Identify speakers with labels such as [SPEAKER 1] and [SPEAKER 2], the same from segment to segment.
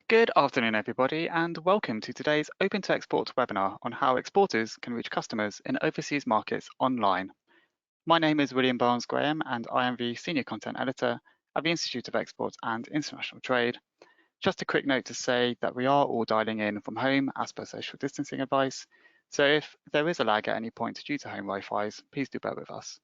[SPEAKER 1] Good afternoon, everybody, and welcome to today's Open to Export webinar on how exporters can reach customers in overseas markets online. My name is William Barnes-Graham, and I am the Senior Content Editor at the Institute of Export and International Trade. Just a quick note to say that we are all dialing in from home as per social distancing advice, so if there is a lag at any point due to home Wi-Fi's, please do bear with us.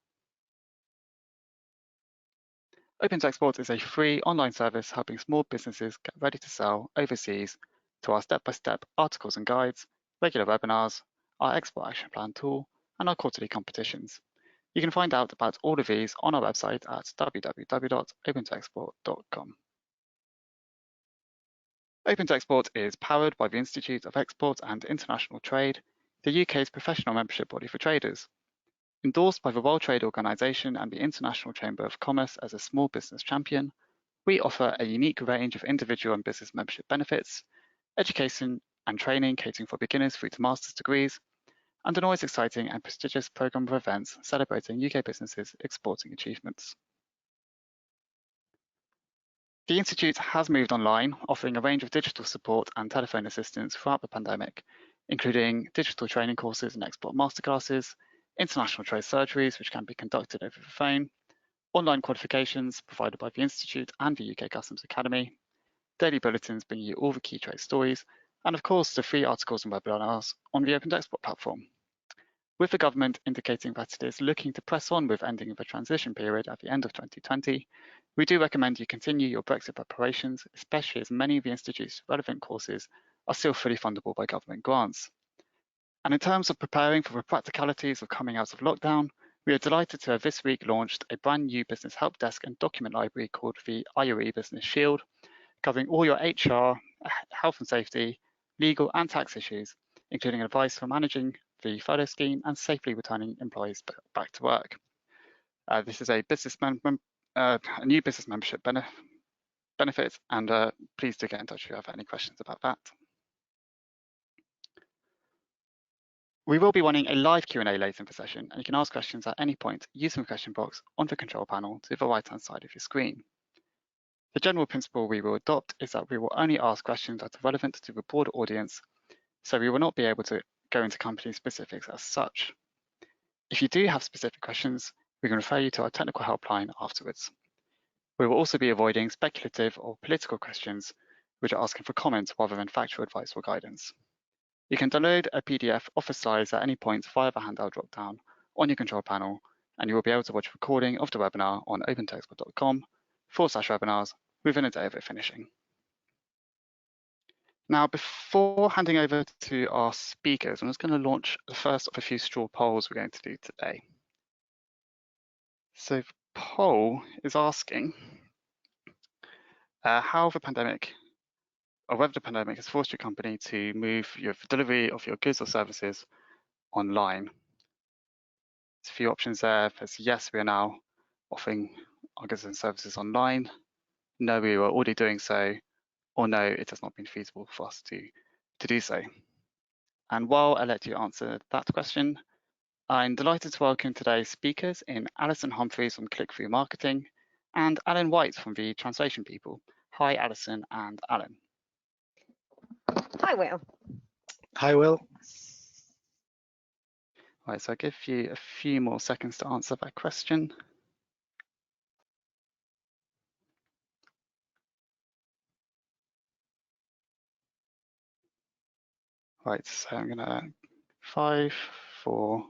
[SPEAKER 1] Open to Export is a free online service helping small businesses get ready to sell overseas to our step-by-step articles and guides, regular webinars, our export action plan tool, and our quarterly competitions. You can find out about all of these on our website at www.opentoexport.com. Open to Export is powered by the Institute of Export and International Trade, the UK's professional membership body for traders. Endorsed by the World Trade Organization and the International Chamber of Commerce as a small business champion, we offer a unique range of individual and business membership benefits, education and training catering for beginners through to master's degrees, and an always exciting and prestigious programme of events celebrating UK businesses' exporting achievements. The Institute has moved online, offering a range of digital support and telephone assistance throughout the pandemic, including digital training courses and export masterclasses, international trade surgeries, which can be conducted over the phone, online qualifications provided by the Institute and the UK Customs Academy, daily bulletins bringing you all the key trade stories, and of course the free articles and webinars on the Open to Export platform. With the government indicating that it is looking to press on with ending the transition period at the end of 2020, we do recommend you continue your Brexit preparations, especially as many of the Institute's relevant courses are still fully fundable by government grants. And in terms of preparing for the practicalities of coming out of lockdown, we are delighted to have this week launched a brand new business help desk and document library called the IOE Business Shield, covering all your HR, health and safety, legal and tax issues, including advice for managing the furlough scheme and safely returning employees back to work. This is a new business membership benefit, and please do get in touch if you have any questions about that. We will be running a live Q&A later in the session, and you can ask questions at any point using the question box on the control panel to the right-hand side of your screen. The general principle we will adopt is that we will only ask questions that are relevant to the broader audience, so we will not be able to go into company specifics as such. If you do have specific questions, we can refer you to our technical helpline afterwards. We will also be avoiding speculative or political questions, which are asking for comments rather than factual advice or guidance. You can download a PDF of the slides at any point via the handout drop-down on your control panel, and you will be able to watch a recording of the webinar on opentoexport.com/webinars within a day of it finishing. Now, before handing over to our speakers, I'm just going to launch the first of a few straw polls we're going to do today. So the poll is asking how the pandemic, or whether the pandemic has forced your company to move your delivery of your goods or services online. There's a few options there. There's yes, we are now offering our goods and services online. No, we were already doing so. Or no, it has not been feasible for us to do so. And while I let you answer that question, I'm delighted to welcome today's speakers in Alison Humphreys from ClickThrough Marketing and Alan White from the Translation People. Hi, Alison and Alan.
[SPEAKER 2] Hi, Will.
[SPEAKER 3] Hi, Will.
[SPEAKER 1] Right, so I'll give you a few more seconds to answer that question. Right, so I'm gonna 5, 4,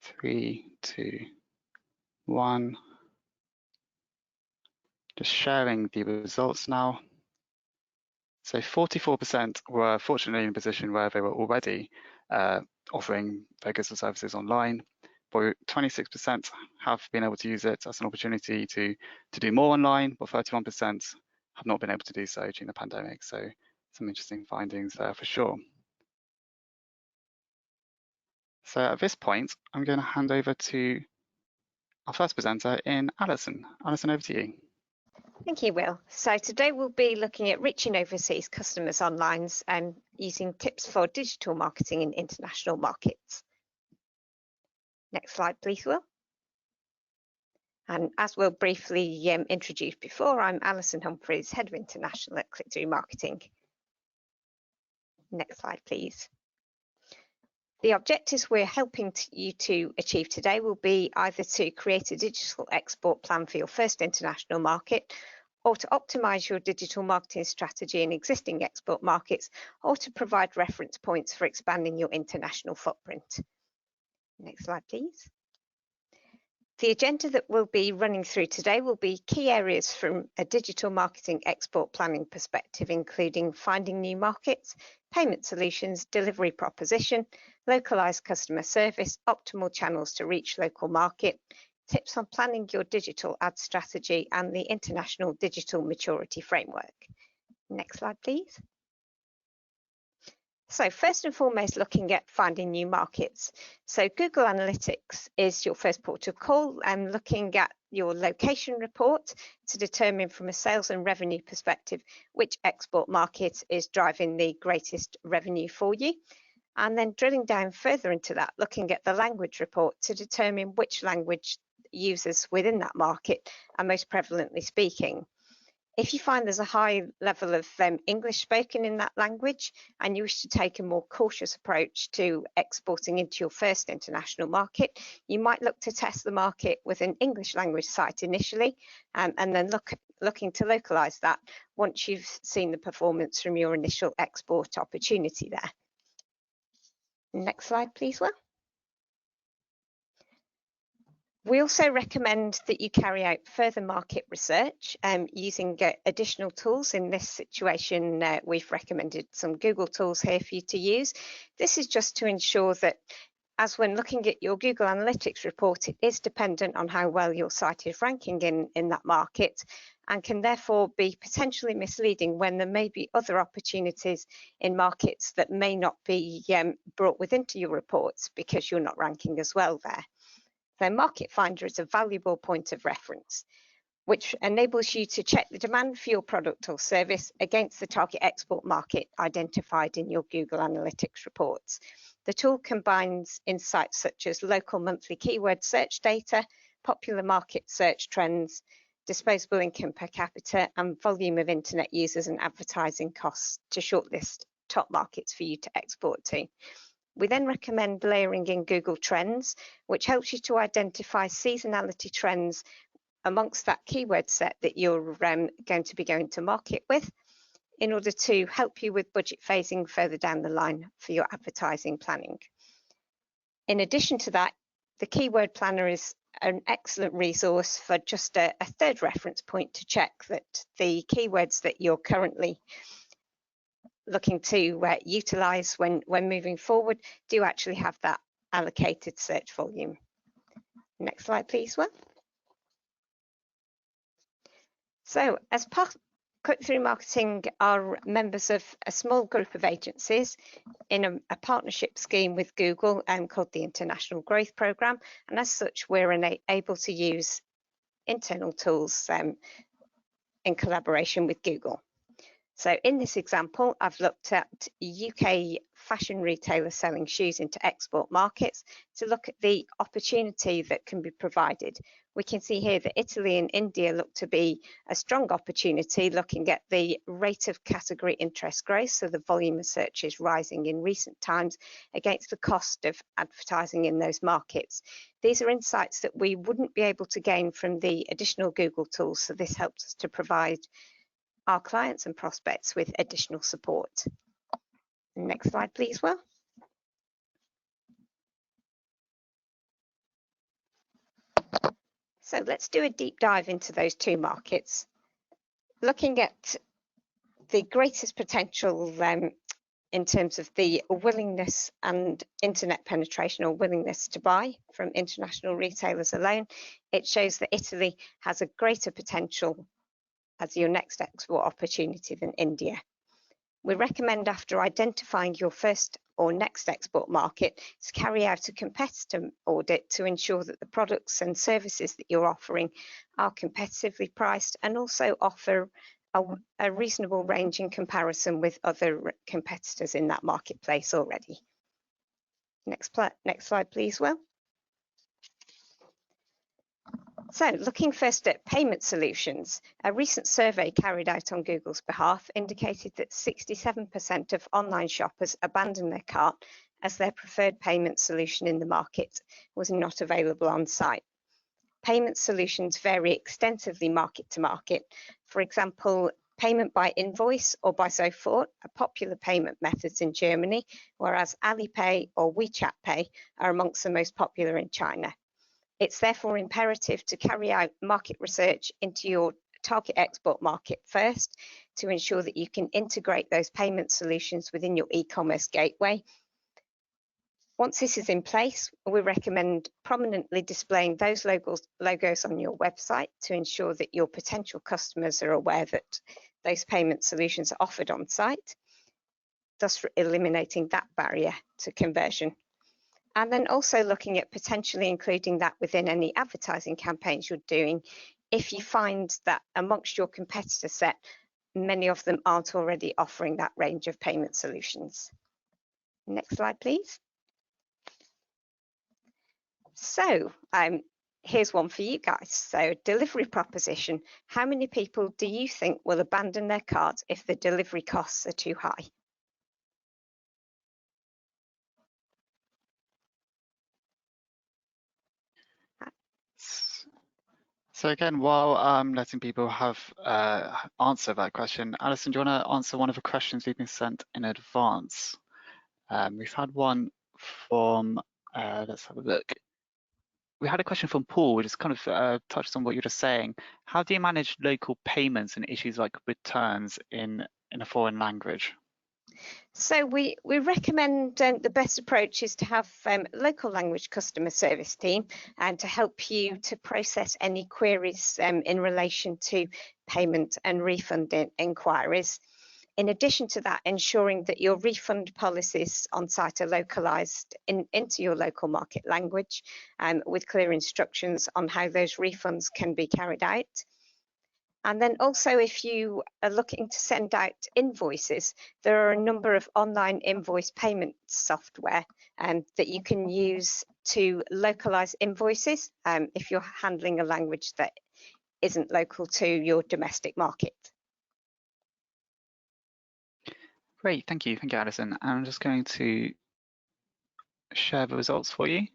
[SPEAKER 1] 3, 2, 1. Just sharing the results now. So 44% were fortunately in a position where they were already offering their goods and services online, but 26% have been able to use it as an opportunity to do more online, but 31% have not been able to do so during the pandemic. So some interesting findings there for sure. So at this point, I'm going to hand over to our first presenter in Alison. Alison, over to you.
[SPEAKER 2] Thank you, Will. So today we'll be looking at reaching overseas customers online and using tips for digital marketing in international markets. Next slide, please, Will. And as we'll briefly introduce before, I'm Alison Humphreys, Head of International at ClickThrough Marketing. Next slide, please. The objectives we're helping you to achieve today will be either to create a digital export plan for your first international market, or to optimise your digital marketing strategy in existing export markets, or to provide reference points for expanding your international footprint. Next slide, please. The agenda that we'll be running through today will be key areas from a digital marketing export planning perspective, including finding new markets, payment solutions, delivery proposition, localised customer service, optimal channels to reach local market, tips on planning your digital ad strategy, and the International Digital Maturity Framework. Next slide, please. So first and foremost, looking at finding new markets. So Google Analytics is your first port of call, and looking at your location report to determine from a sales and revenue perspective which export market is driving the greatest revenue for you. And then drilling down further into that, looking at the language report to determine which language users within that market are most prevalently speaking. If you find there's a high level of English spoken in that language and you wish to take a more cautious approach to exporting into your first international market, you might look to test the market with an English language site initially, and then looking to localise that once you've seen the performance from your initial export opportunity there. Next slide, please, Will. We also recommend that you carry out further market research using additional tools. In this situation, we've recommended some Google tools here for you to use. This is just to ensure that as when looking at your Google Analytics report, it is dependent on how well your site is ranking in that market, and can therefore be potentially misleading when there may be other opportunities in markets that may not be brought within to your reports because you're not ranking as well there. So Market Finder is a valuable point of reference, which enables you to check the demand for your product or service against the target export market identified in your Google Analytics reports. The tool combines insights such as local monthly keyword search data, popular market search trends, disposable income per capita, and volume of internet users and advertising costs to shortlist top markets for you to export to. We then recommend layering in Google Trends, which helps you to identify seasonality trends amongst that keyword set that you're going to be going to market with, in order to help you with budget phasing further down the line for your advertising planning. In addition to that, the Keyword Planner is an excellent resource for just a third reference point to check that the keywords that you're currently looking to utilise when moving forward do actually have that allocated search volume. Next slide, please, Will. So as part of ClickThrough Marketing are members of a small group of agencies in a partnership scheme with Google called the International Growth Programme, and as such we're able to use internal tools in collaboration with Google. So in this example, I've looked at UK fashion retailers selling shoes into export markets to look at the opportunity that can be provided. We can see here that Italy and India look to be a strong opportunity, looking at the rate of category interest growth, so the volume of searches rising in recent times against the cost of advertising in those markets. These are insights that we wouldn't be able to gain from the additional Google tools, so this helps us to provide our clients and prospects with additional support. Next slide, please, Will. So let's do a deep dive into those two markets, looking at the greatest potential in terms of the willingness and internet penetration or willingness to buy from international retailers alone. It shows that Italy has a greater potential as your next export opportunity than India. We recommend, after identifying your first or next export market, to carry out a competitor audit to ensure that the products and services that you're offering are competitively priced and also offer a reasonable range in comparison with other competitors in that marketplace already. Next slide, please, Will. So looking first at payment solutions, a recent survey carried out on Google's behalf indicated that 67% of online shoppers abandoned their cart as their preferred payment solution in the market was not available on site. Payment solutions vary extensively market to market. For example, payment by invoice or by Sofort are popular payment methods in Germany, whereas Alipay or WeChat Pay are amongst the most popular in China. It's therefore imperative to carry out market research into your target export market first to ensure that you can integrate those payment solutions within your e-commerce gateway. Once this is in place, we recommend prominently displaying those logos on your website to ensure that your potential customers are aware that those payment solutions are offered on site, thus eliminating that barrier to conversion. And then also looking at potentially including that within any advertising campaigns you're doing if you find that amongst your competitor set, many of them aren't already offering that range of payment solutions. Next slide, please. So here's one for you guys. So delivery proposition. How many people do you think will abandon their cart if the delivery costs are too high?
[SPEAKER 1] So again, while letting people have answer that question, Alison, do you want to answer one of the questions we've been sent in advance? We've had one from, let's have a look. We had a question from Paul, which is kind of touched on what you're just saying. How do you manage local payments and issues like returns in a foreign language?
[SPEAKER 2] So we recommend the best approach is to have local language customer service team and to help you to process any queries in relation to payment and refund inquiries. In addition to that, ensuring that your refund policies on site are localised into your local market language with clear instructions on how those refunds can be carried out. And then also, if you are looking to send out invoices, there are a number of online invoice payment software that you can use to localise invoices if you're handling a language that isn't local to your domestic market.
[SPEAKER 1] Great, thank you, Alison. And I'm just going to share the results for you.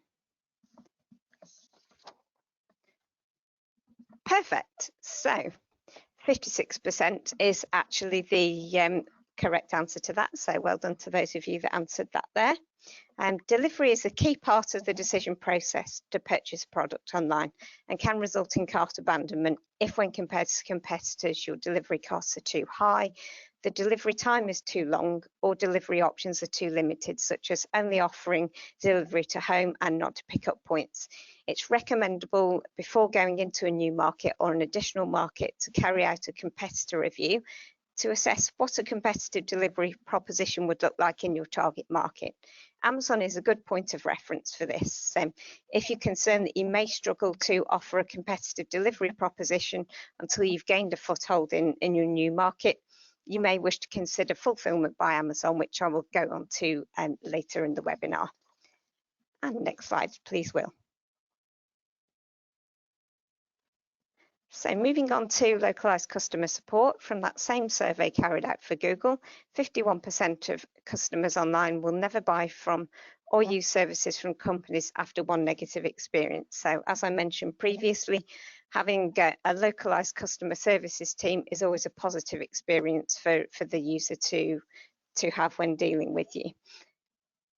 [SPEAKER 2] Perfect. So 56% is actually the correct answer to that. So well done to those of you that answered that there. Delivery is a key part of the decision process to purchase a product online and can result in cart abandonment if, when compared to competitors, your delivery costs are too high, the delivery time is too long, or delivery options are too limited, such as only offering delivery to home and not to pick up points. It's recommendable before going into a new market or an additional market to carry out a competitor review to assess what a competitive delivery proposition would look like in your target market. Amazon is a good point of reference for this. If you're concerned that you may struggle to offer a competitive delivery proposition until you've gained a foothold in your new market, you may wish to consider fulfillment by Amazon, which I will go on to later in the webinar. And next slide, please, Will. So moving on to localised customer support, from that same survey carried out for Google, 51% of customers online will never buy from or use services from companies after one negative experience. So as I mentioned previously, having a localised customer services team is always a positive experience for the user to have when dealing with you.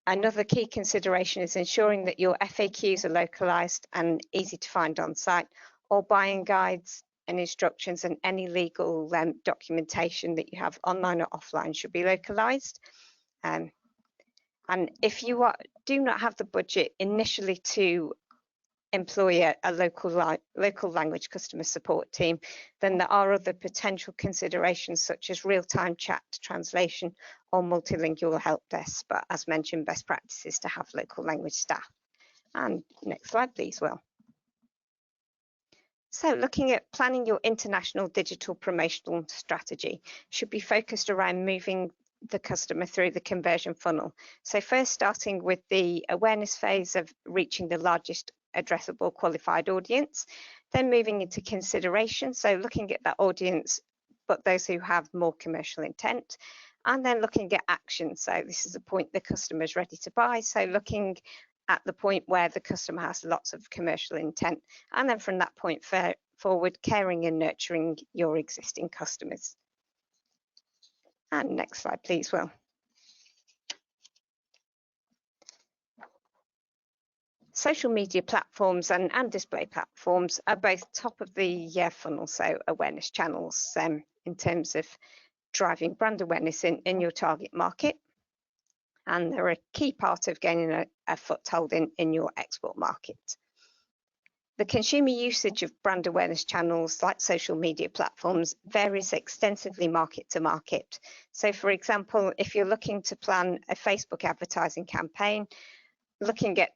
[SPEAKER 2] Another key consideration is ensuring that your FAQs are localised and easy to find on site. All buying guides and instructions and any legal documentation that you have online or offline should be localised. And if you do not have the budget initially to employ a local language customer support team, then there are other potential considerations such as real-time chat translation or multilingual help desks. But as mentioned, best practice is to have local language staff. And next slide, please, Will. So looking at planning your international digital promotional strategy should be focused around moving the customer through the conversion funnel. So first starting with the awareness phase of reaching the largest addressable qualified audience. Then moving into consideration, so looking at that audience, but those who have more commercial intent. And then looking at action, so this is the point the customer is ready to buy, so looking at the point where the customer has lots of commercial intent, and then from that point forward, caring and nurturing your existing customers. And next slide, please, Will. Social media platforms and display platforms are both top of the funnel, so awareness channels in terms of driving brand awareness in your target market. And they're a key part of gaining a foothold in your export market. The consumer usage of brand awareness channels like social media platforms varies extensively market to market. So for example, if you're looking to plan a Facebook advertising campaign, looking at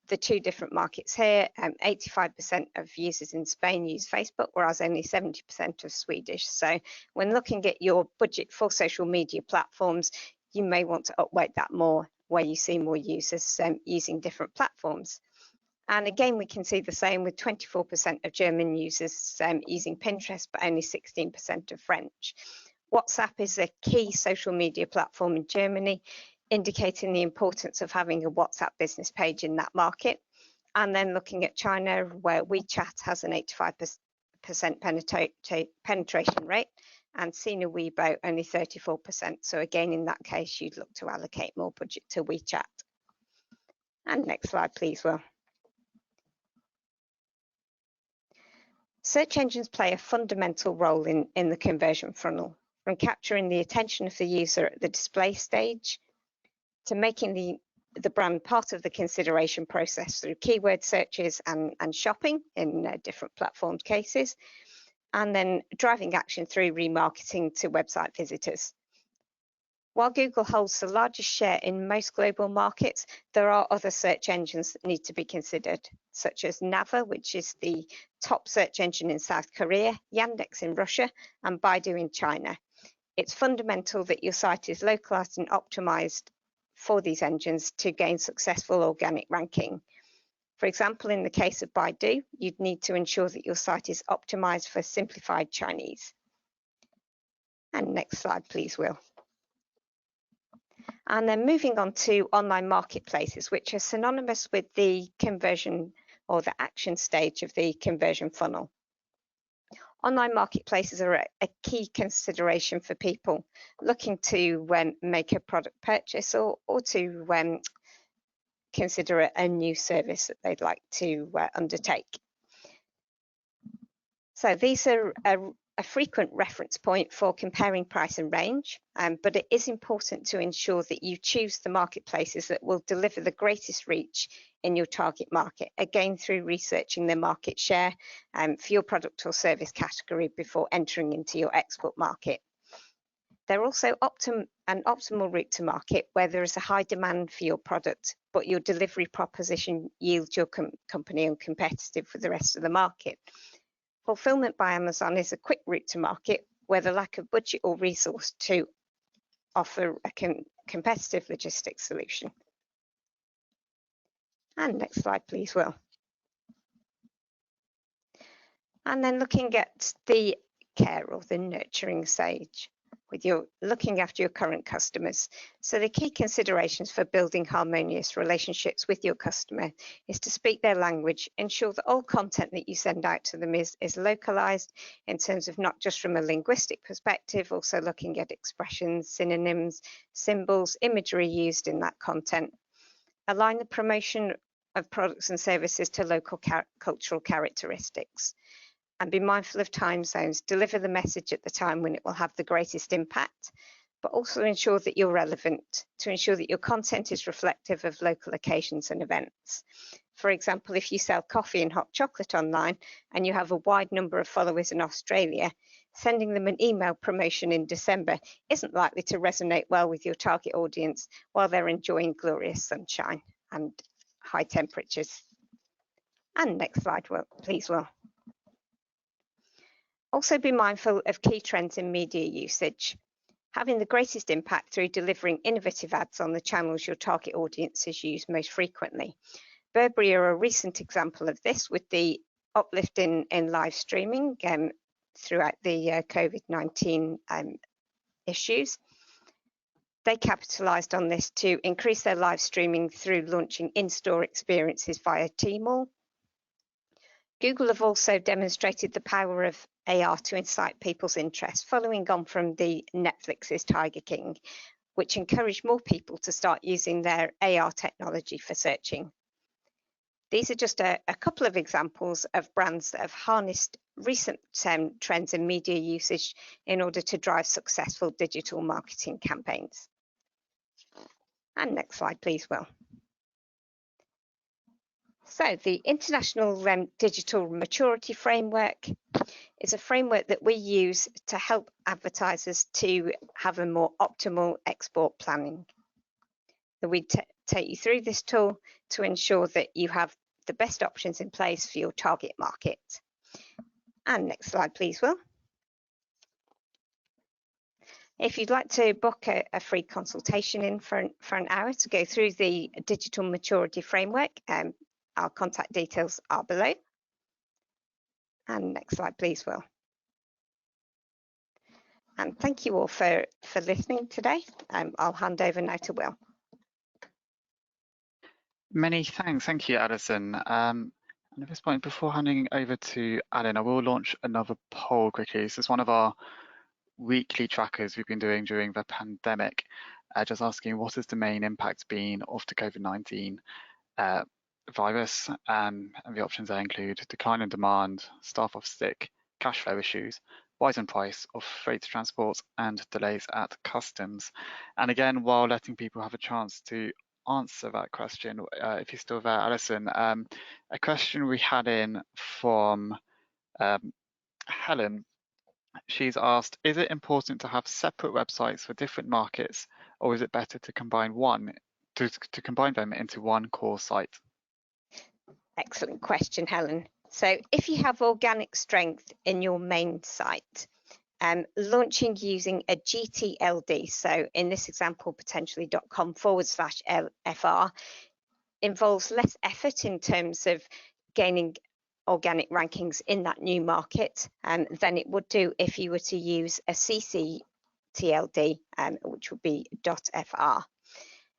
[SPEAKER 2] the two different markets here, 85% of users in Spain use Facebook, whereas only 70% of Swedish. So when looking at your budget for social media platforms, you may want to upweight that more where you see more users using different platforms. And again, we can see the same with 24% of German users using Pinterest, but only 16% of French. WhatsApp is a key social media platform in Germany, indicating the importance of having a WhatsApp business page in that market. And then looking at China, where WeChat has an 85% penetration rate, and Sina Weibo only 34%. So again, in that case, you'd look to allocate more budget to WeChat. And next slide, please, Will. Search engines play a fundamental role in the conversion funnel, from capturing the attention of the user at the display stage to making the brand part of the consideration process through keyword searches and shopping in different platform cases, and then driving action through remarketing to website visitors. While Google holds the largest share in most global markets, there are other search engines that need to be considered, such as Nava, which is the top search engine in South Korea, Yandex in Russia, and Baidu in China. It's fundamental that your site is localized and optimized for these engines to gain successful organic ranking. For example, in the case of Baidu, you'd need to ensure that your site is optimized for simplified Chinese. And next slide, please, Will. And then moving on to online marketplaces, which are synonymous with the conversion or the action stage of the conversion funnel. Online marketplaces are a key consideration for people looking to make a product purchase or to consider a new service that they'd like to undertake. So these are a frequent reference point for comparing price and range, but it is important to ensure that you choose the marketplaces that will deliver the greatest reach in your target market, again through researching the market share for your product or service category before entering into your export market. They're also an optimal route to market where there is a high demand for your product, but your delivery proposition yields your company uncompetitive with the rest of the market. Fulfillment by Amazon is a quick route to market where the lack of budget or resource to offer a competitive logistics solution. And next slide, please, Will. And then looking at the care or the nurturing stage with your looking after your current customers. So the key considerations for building harmonious relationships with your customer is to speak their language, ensure that all content that you send out to them is localized in terms of not just from a linguistic perspective, also looking at expressions, synonyms, symbols, imagery used in that content. Align the promotion of products and services to local cultural characteristics. And be mindful of time zones, deliver the message at the time when it will have the greatest impact, but also ensure that you're relevant to ensure that your content is reflective of local occasions and events. For example, if you sell coffee and hot chocolate online and you have a wide number of followers in Australia, sending them an email promotion in December isn't likely to resonate well with your target audience while they're enjoying glorious sunshine and high temperatures. And next slide, please, Will. Also be mindful of key trends in media usage, having the greatest impact through delivering innovative ads on the channels your target audiences use most frequently. Burberry are a recent example of this with the uplift in live streaming throughout the COVID-19 issues. They capitalised on this to increase their live streaming through launching in-store experiences via Tmall. Google have also demonstrated the power of AR to incite people's interest, following on from the Netflix's Tiger King, which encouraged more people to start using their AR technology for searching. These are just a couple of examples of brands that have harnessed recent trends in media usage in order to drive successful digital marketing campaigns. And next slide, please, Will. So the International Digital Maturity Framework is a framework that we use to help advertisers to have a more optimal export planning. So we take you through this tool to ensure that you have the best options in place for your target market. And next slide, please, Will. If you'd like to book a free consultation in for an hour to go through the Digital Maturity Framework, our contact details are below. And next slide, please, Will. And thank you all for listening today. I'll hand over now to Will.
[SPEAKER 1] Many thanks. Thank you, Alison. And at this point, before handing over to Alan, I will launch another poll quickly. This is one of our weekly trackers we've been doing during the pandemic, just asking what has the main impact been of the COVID-19 virus, and the options there include decline in demand, staff off sick, cash flow issues, rise in price of freight transport, and delays at customs. And again, while letting people have a chance to answer that question, if you're still there, Alison, a question we had in from Helen. She's asked, is it important to have separate websites for different markets, or is it better to combine combine them into one core site?
[SPEAKER 2] Excellent question, Helen. So if you have organic strength in your main site, launching using a GTLD, so in this example, potentially .com/FR, involves less effort in terms of gaining organic rankings in that new market than it would do if you were to use a CCTLD, which would be .fr.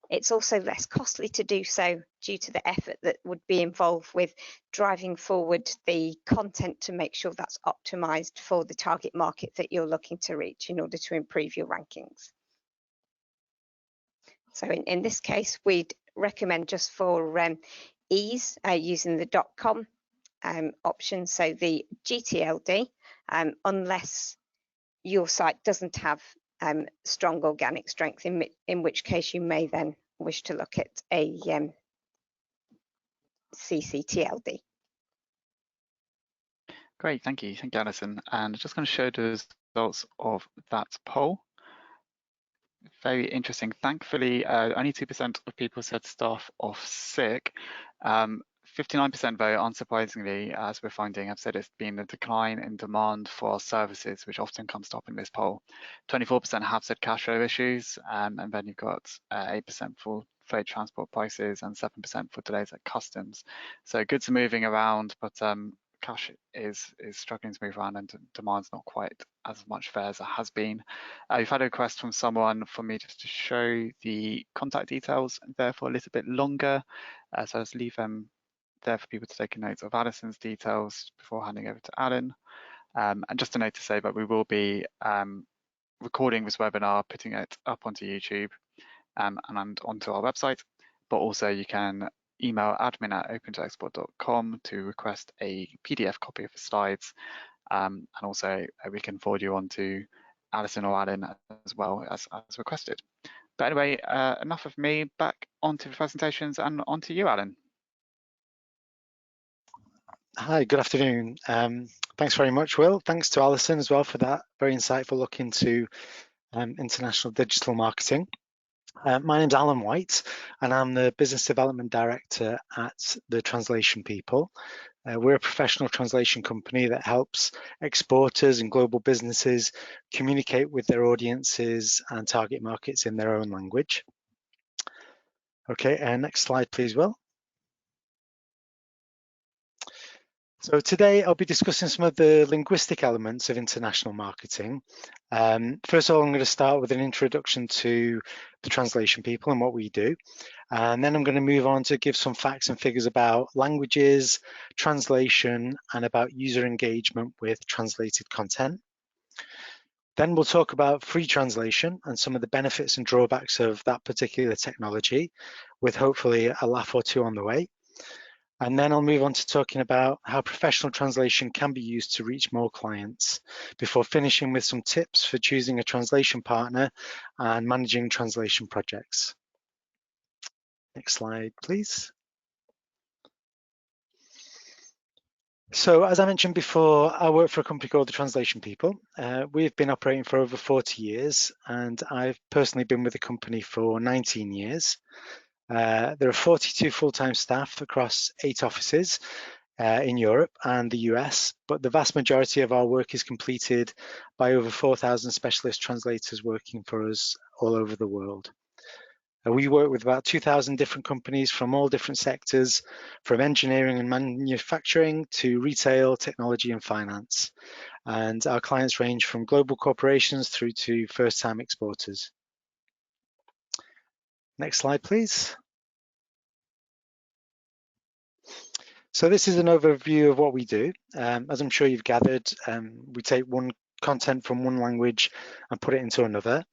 [SPEAKER 2] It's also less costly to do so due to the effort that would be involved with driving forward the content to make sure that's optimized for the target market that you're looking to reach in order to improve your rankings. So in this case, we'd recommend just for ease using the .com option, so the GTLD, unless your site doesn't have strong organic strength, in which case you may then wish to look at a CCTLD.
[SPEAKER 1] Great, thank you, Alison. And I'm just going to show the results of that poll. Very interesting. Thankfully, only 2% of people said staff off sick. 59% though, unsurprisingly, as we're finding, have said it's been a decline in demand for our services, which often comes top in this poll. 24% have said cash flow issues, and then you've got 8% for freight transport prices and 7% for delays at customs. So goods are moving around, but cash is struggling to move around, and demand's not quite as much there as it has been. We've had a request from someone for me just to show the contact details there for a little bit longer, so let's leave them there for people to take a note of Alison's details before handing over to Alan. And just a note to say that we will be recording this webinar, putting it up onto YouTube and onto our website, but also you can email admin@open2export.com to request a PDF copy of the slides, and also we can forward you on to Alison or Alan as well as requested. But anyway, enough of me, back onto the presentations and onto you, Alan.
[SPEAKER 3] Hi, good afternoon. Thanks very much, Will. Thanks to Alison as well for that very insightful look into international digital marketing. My name's Alan White, and I'm the Business Development Director at The Translation People. We're a professional translation company that helps exporters and global businesses communicate with their audiences and target markets in their own language. Okay, next slide, please, Will. So today I'll be discussing some of the linguistic elements of international marketing. First of all, I'm going to start with an introduction to the translation people and what we do. And then I'm going to move on to give some facts and figures about languages, translation, and about user engagement with translated content. Then we'll talk about free translation and some of the benefits and drawbacks of that particular technology, with hopefully a laugh or two on the way. And then I'll move on to talking about how professional translation can be used to reach more clients, before finishing with some tips for choosing a translation partner and managing translation projects. Next slide, please. So as I mentioned before, I work for a company called the Translation People. We've been operating for over 40 years, and I've personally been with the company for 19 years. There are 42 full-time staff across 8 offices in Europe and the US, but the vast majority of our work is completed by over 4,000 specialist translators working for us all over the world. We work with about 2,000 different companies from all different sectors, from engineering and manufacturing to retail, technology and finance. And our clients range from global corporations through to first-time exporters. Next slide, please. So this is an overview of what we do. As I'm sure you've gathered, we take one content from one language and put it into another.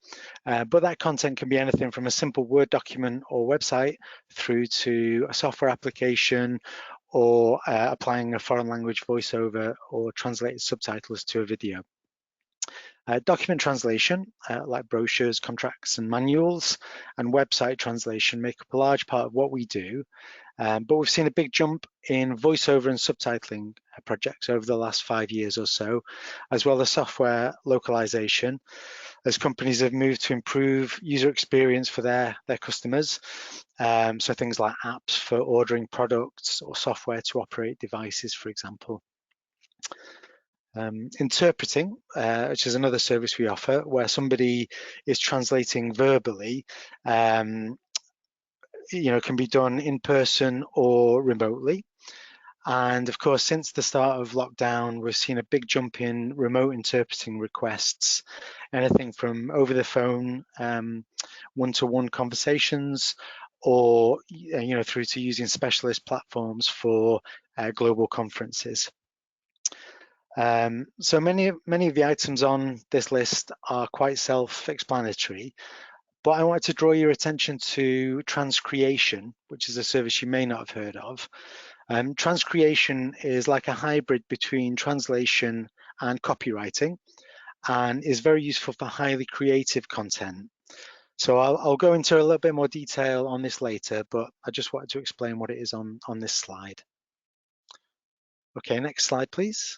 [SPEAKER 3] But that content can be anything from a simple Word document or website through to a software application or applying a foreign language voiceover or translated subtitles to a video. Document translation, like brochures, contracts and manuals, and website translation make up a large part of what we do. But we've seen a big jump in voiceover and subtitling projects over the last 5 years or so, as well as software localization, as companies have moved to improve user experience for their customers. So things like apps for ordering products or software to operate devices, for example. Interpreting, which is another service we offer, where somebody is translating verbally, can be done in person or remotely. And of course, since the start of lockdown, we've seen a big jump in remote interpreting requests, anything from over the phone, one-to-one conversations, or through to using specialist platforms for global conferences. So many of the items on this list are quite self-explanatory, but I wanted to draw your attention to transcreation, which is a service you may not have heard of. Transcreation is like a hybrid between translation and copywriting, and is very useful for highly creative content. So I'll go into a little bit more detail on this later, but I just wanted to explain what it is on this slide. Okay, next slide, please.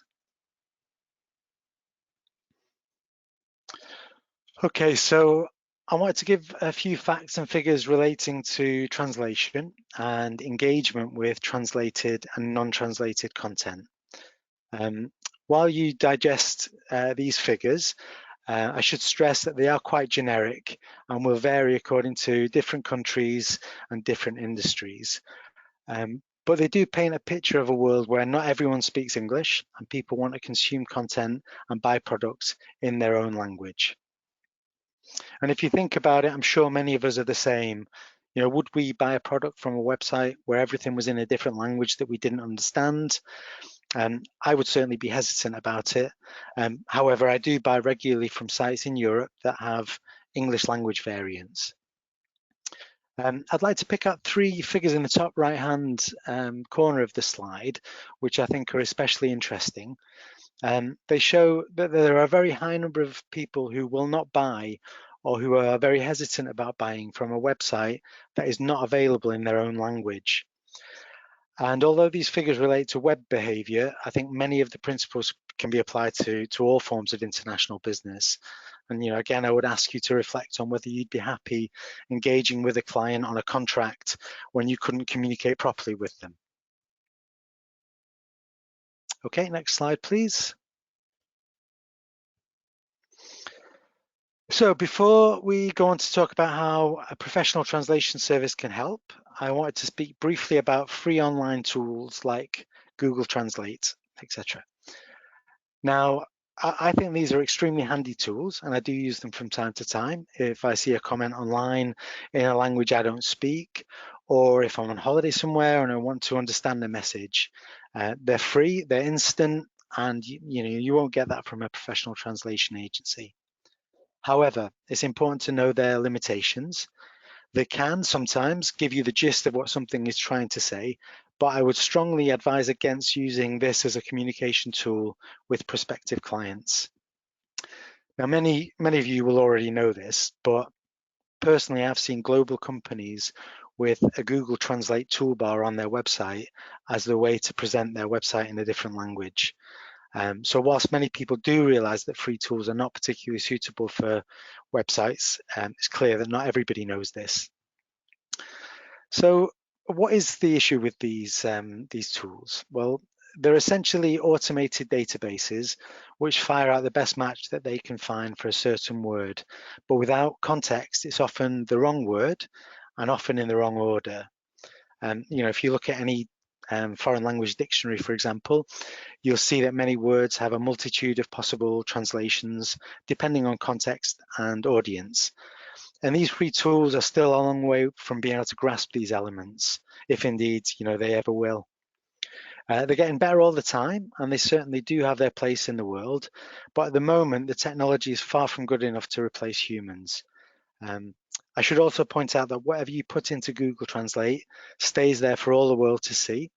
[SPEAKER 3] Okay, so I wanted to give a few facts and figures relating to translation and engagement with translated and non-translated content. While you digest these figures, I should stress that they are quite generic and will vary according to different countries and different industries. But they do paint a picture of a world where not everyone speaks English and people want to consume content and buy products in their own language. And if you think about it, I'm sure many of us are the same. Would we buy a product from a website where everything was in a different language that we didn't understand? I would certainly be hesitant about it. However, I do buy regularly from sites in Europe that have English language variants. I'd like to pick up 3 figures in the top right-hand corner of the slide, which I think are especially interesting. They show that there are a very high number of people who will not buy or who are very hesitant about buying from a website that is not available in their own language. And although these figures relate to web behavior, I think many of the principles can be applied to all forms of international business. And again, I would ask you to reflect on whether you'd be happy engaging with a client on a contract when you couldn't communicate properly with them. Okay, next slide, please. So before we go on to talk about how a professional translation service can help, I wanted to speak briefly about free online tools like Google Translate. etc. Now, I think these are extremely handy tools, and I do use them from time to time. If I see a comment online in a language I don't speak, or if I'm on holiday somewhere and I want to understand the message, they're free, they're instant, and you won't get that from a professional translation agency. However, it's important to know their limitations. They can sometimes give you the gist of what something is trying to say, but I would strongly advise against using this as a communication tool with prospective clients. Now, many of you will already know this, but personally, I've seen global companies with a Google Translate toolbar on their website as the way to present their website in a different language. So whilst many people do realize that free tools are not particularly suitable for websites, it's clear that not everybody knows this. So what is the issue with these tools? Well, they're essentially automated databases which fire out the best match that they can find for a certain word, but without context, it's often the wrong word and often in the wrong order. If you look at any foreign language dictionary, for example, you'll see that many words have a multitude of possible translations depending on context and audience. And these free tools are still a long way from being able to grasp these elements, if indeed they ever will. They're getting better all the time, and they certainly do have their place in the world. But at the moment, the technology is far from good enough to replace humans. I should also point out that whatever you put into Google Translate stays there for all the world to see.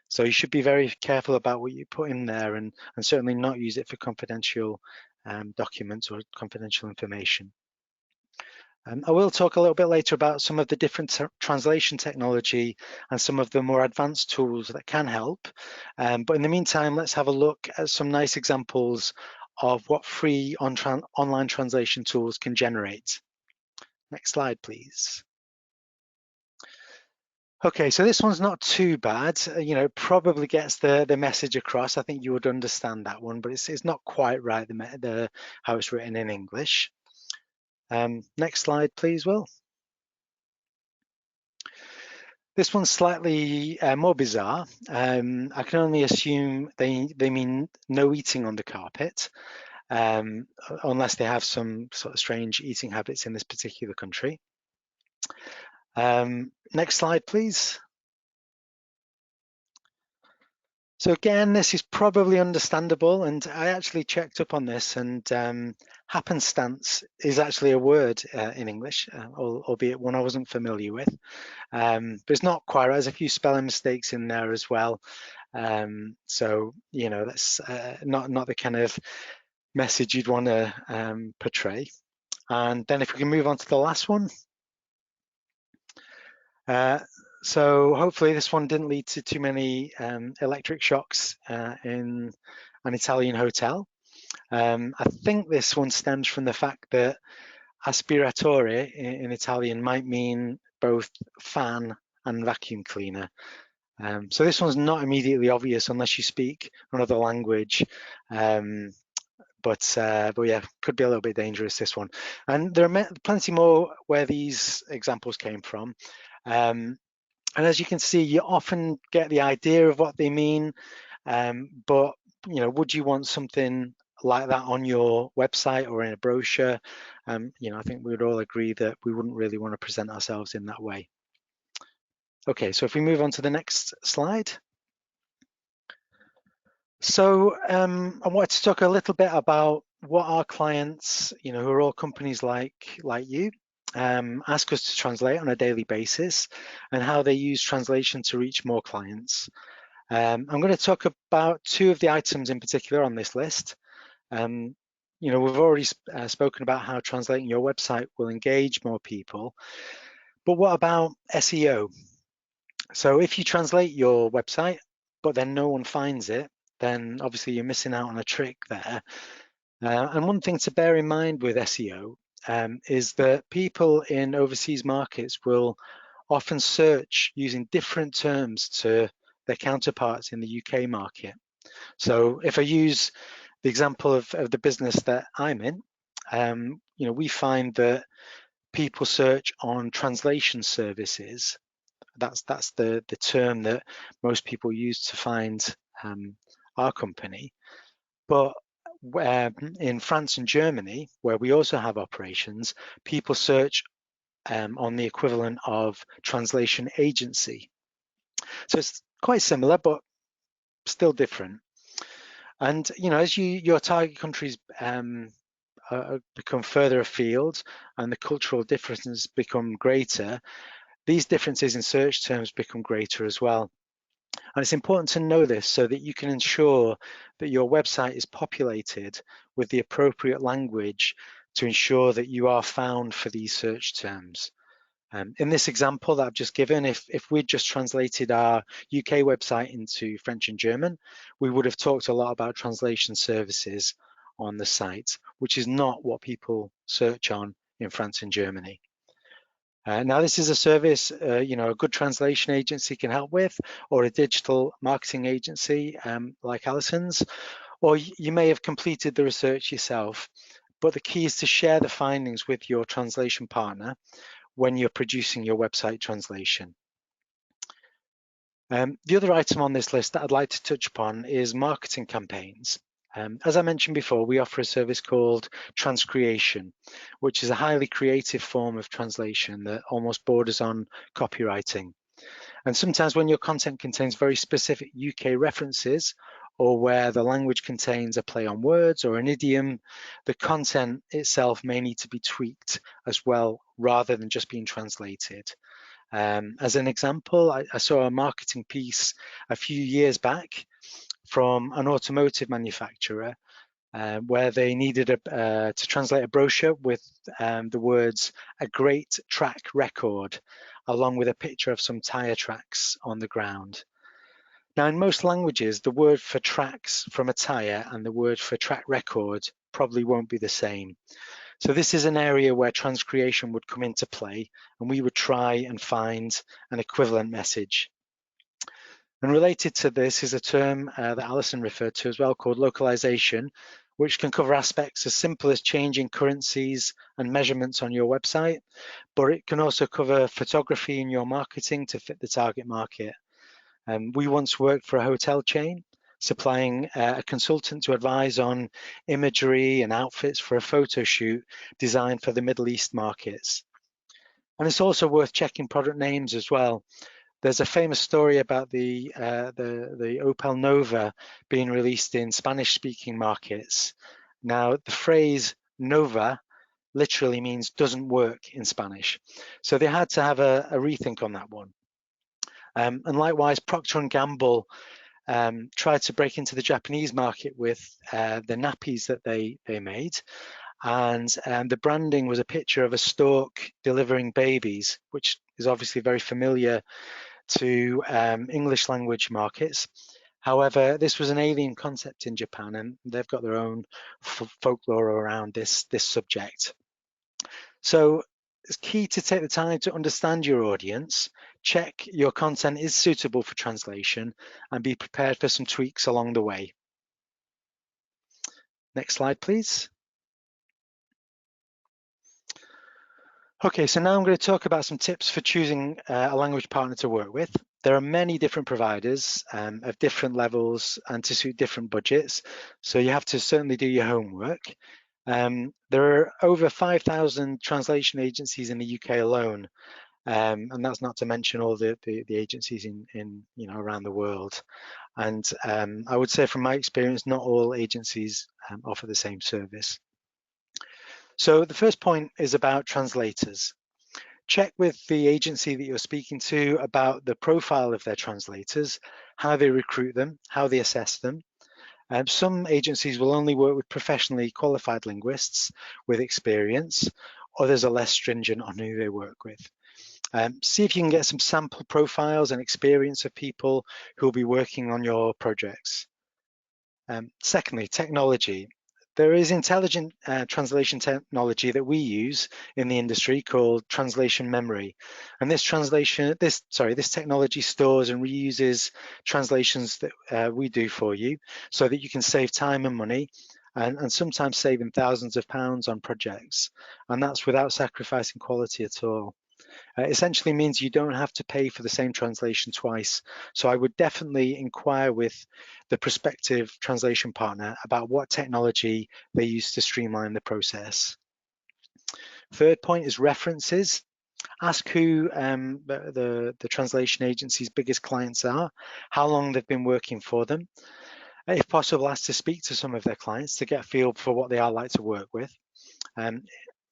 [SPEAKER 3] So you should be very careful about what you put in there, and certainly not use it for confidential documents or confidential information. I will talk a little bit later about some of the different translation technology and some of the more advanced tools that can help. But in the meantime, let's have a look at some nice examples of what free online translation tools can generate. Next slide, please. Okay, so this one's not too bad. It probably gets the message across. I think you would understand that one, but it's not quite right, how it's written in English. Next slide, please, Will. This one's slightly more bizarre. I can only assume they mean no eating on the carpet, unless they have some sort of strange eating habits in this particular country. Next slide, please. So again, this is probably understandable, and I actually checked up on this, and happenstance is actually a word in English, albeit one I wasn't familiar with. But it's not quite right. There's a few spelling mistakes in there as well. So that's not the kind of message you'd want to portray. And then if we can move on to the last one. So hopefully this one didn't lead to too many electric shocks in an Italian hotel. I think this one stems from the fact that aspiratore in Italian might mean both fan and vacuum cleaner. So this one's not immediately obvious unless you speak another language. But yeah, could be a little bit dangerous, this one. And there are plenty more where these examples came from. And as you can see, you often get the idea of what they mean, but would you want something like that on your website or in a brochure? I think we would all agree that we wouldn't really want to present ourselves in that way. Okay, so if we move on to the next slide. So I wanted to talk a little bit about what our clients, who are all companies like you, ask us to translate on a daily basis, and how they use translation to reach more clients. I'm going to talk about two of the items in particular on this list. We've already spoken about how translating your website will engage more people, but what about SEO? So if you translate your website, but then no one finds it, then obviously you're missing out on a trick there. And one thing to bear in mind with SEO is that people in overseas markets will often search using different terms to their counterparts in the UK market. So if I use the example of the business that I'm in, we find that people search on translation services. That's the term that most people use to find our company. But in France and Germany, where we also have operations, people search on the equivalent of translation agency. So it's quite similar, but still different. And as your target countries become further afield and the cultural differences become greater, these differences in search terms become greater as well. And it's important to know this so that you can ensure that your website is populated with the appropriate language to ensure that you are found for these search terms. In this example that I've just given, if we'd just translated our UK website into French and German, we would have talked a lot about translation services on the site, which is not what people search on in France and Germany. Now, this is a service, a good translation agency can help with, or a digital marketing agency like Alison's, or you may have completed the research yourself. But the key is to share the findings with your translation partner when you're producing your website translation. The other item on this list that I'd like to touch upon is marketing campaigns. As I mentioned before, we offer a service called transcreation, which is a highly creative form of translation that almost borders on copywriting. And sometimes when your content contains very specific UK references, or where the language contains a play on words or an idiom, the content itself may need to be tweaked as well, rather than just being translated. As an example, I saw a marketing piece a few years back from an automotive manufacturer where they needed to translate a brochure with the words "a great track record" along with a picture of some tire tracks on the ground. Now, in most languages, the word for tracks from a tire and the word for track record probably won't be the same. So this is an area where transcreation would come into play, and we would try and find an equivalent message. And related to this is a term that Alison referred to as well, called localization, which can cover aspects as simple as changing currencies and measurements on your website, but it can also cover photography in your marketing to fit the target market. We once worked for a hotel chain, supplying a consultant to advise on imagery and outfits for a photo shoot designed for the Middle East markets. And it's also worth checking product names as well. There's a famous story about the Opel Nova being released in Spanish-speaking markets. Now, the phrase Nova literally means doesn't work in Spanish. So they had to have a rethink on that one. And likewise, Procter & Gamble tried to break into the Japanese market with the nappies that they made. And the branding was a picture of a stork delivering babies, which is obviously very familiar to English language markets. However, this was an alien concept in Japan, and they've got their own folklore around this subject. So it's key to take the time to understand your audience, check your content is suitable for translation, and be prepared for some tweaks along the way. Next slide, please. Okay, so now I'm going to talk about some tips for choosing a language partner to work with. There are many different providers of different levels and to suit different budgets, so you have to certainly do your homework. There are over 5,000 translation agencies in the UK alone, and that's not to mention all the agencies in around the world. And I would say from my experience, not all agencies offer the same service. So the first point is about translators. Check with the agency that you're speaking to about the profile of their translators, how they recruit them, how they assess them. Some agencies will only work with professionally qualified linguists with experience. Others are less stringent on who they work with. See if you can get some sample profiles and experience of people who will be working on your projects. Secondly, technology. There is intelligent translation technology that we use in the industry called translation memory. And this technology stores and reuses translations that we do for you so that you can save time and money and sometimes saving thousands of pounds on projects. And that's without sacrificing quality at all. Essentially means you don't have to pay for the same translation twice. So I would definitely inquire with the prospective translation partner about what technology they use to streamline the process. Third point is references. Ask who the translation agency's biggest clients are, how long they've been working for them. If possible, ask to speak to some of their clients to get a feel for what they are like to work with.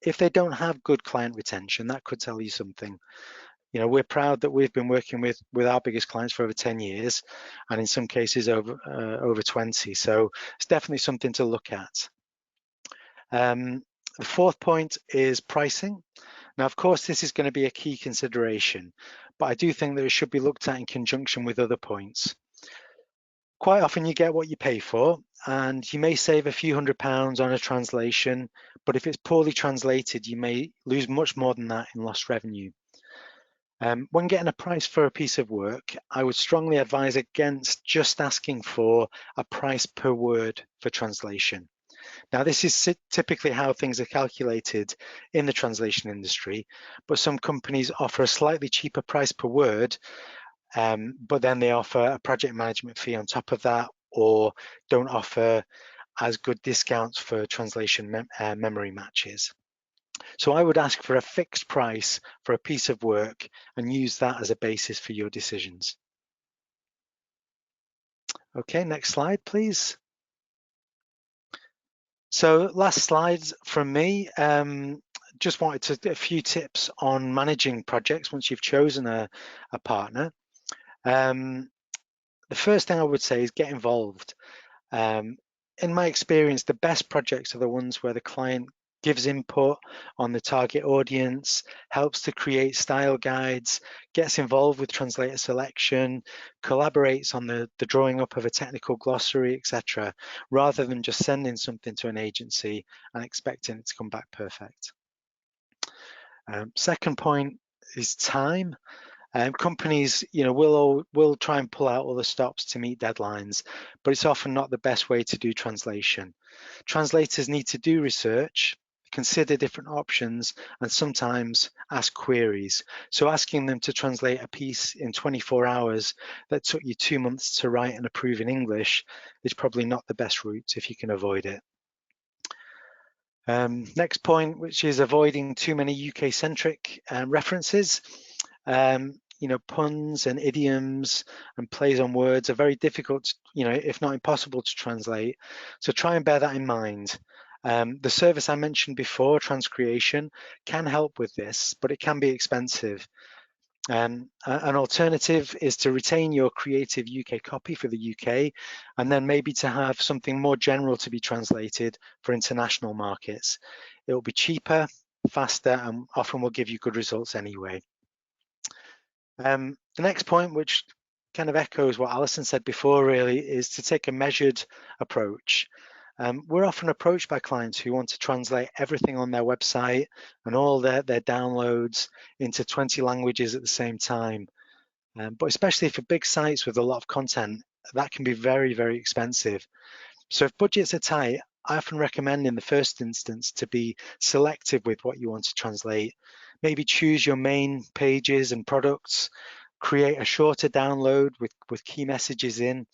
[SPEAKER 3] If they don't have good client retention, that could tell you something. You know, we're proud that we've been working with our biggest clients for over 10 years, and in some cases over 20. So it's definitely something to look at. The fourth point is pricing. Now, of course, this is going to be a key consideration, but I do think that it should be looked at in conjunction with other points. Quite often you get what you pay for, and you may save a few £100s on a translation, but if it's poorly translated, you may lose much more than that in lost revenue. When getting a price for a piece of work, I would strongly advise against just asking for a price per word for translation. Now, this is typically how things are calculated in the translation industry, but some companies offer a slightly cheaper price per word, but then they offer a project management fee on top of that, or don't offer as good discounts for translation memory matches. So I would ask for a fixed price for a piece of work and use that as a basis for your decisions. Okay, next slide, please. So last slide from me. Just wanted a few tips on managing projects once you've chosen a partner. The first thing I would say is get involved. In my experience, the best projects are the ones where the client gives input on the target audience, helps to create style guides, gets involved with translator selection, collaborates on the drawing up of a technical glossary, etc., rather than just sending something to an agency and expecting it to come back perfect. Second point is time. Companies, will try and pull out all the stops to meet deadlines, but it's often not the best way to do translation. Translators need to do research, consider different options, and sometimes ask queries. So asking them to translate a piece in 24 hours that took you 2 months to write and approve in English is probably not the best route if you can avoid it. Next point, which is avoiding too many UK-centric references. Puns and idioms and plays on words are very difficult, if not impossible to translate. So try and bear that in mind. The service I mentioned before, Transcreation, can help with this, but it can be expensive. An alternative is to retain your creative UK copy for the UK, and then maybe to have something more general to be translated for international markets. It will be cheaper, faster, and often will give you good results anyway. The next point, which kind of echoes what Alison said before, really, is to take a measured approach. We're often approached by clients who want to translate everything on their website and all their downloads into 20 languages at the same time. But especially for big sites with a lot of content, that can be very, very expensive. So if budgets are tight, I often recommend in the first instance to be selective with what you want to translate. Maybe choose your main pages and products, create a shorter download with key messages in,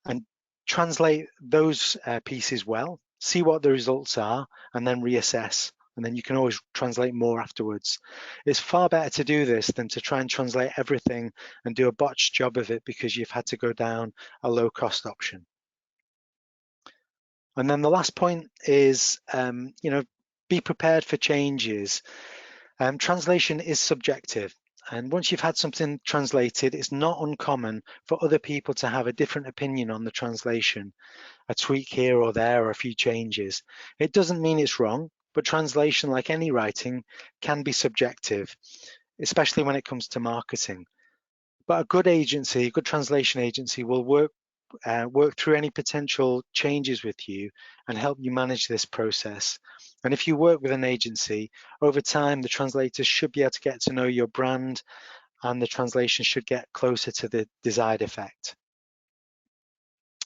[SPEAKER 3] and translate those pieces well, see what the results are, and then reassess. And then you can always translate more afterwards. It's far better to do this than to try and translate everything and do a botched job of it because you've had to go down a low-cost option. And then the last point is, be prepared for changes. Translation is subjective. And once you've had something translated, it's not uncommon for other people to have a different opinion on the translation, a tweak here or there, or a few changes. It doesn't mean it's wrong, but translation, like any writing, can be subjective, especially when it comes to marketing. But a good agency, a good translation agency, will work through any potential changes with you and help you manage this process. And if you work with an agency, over time, the translators should be able to get to know your brand and the translation should get closer to the desired effect.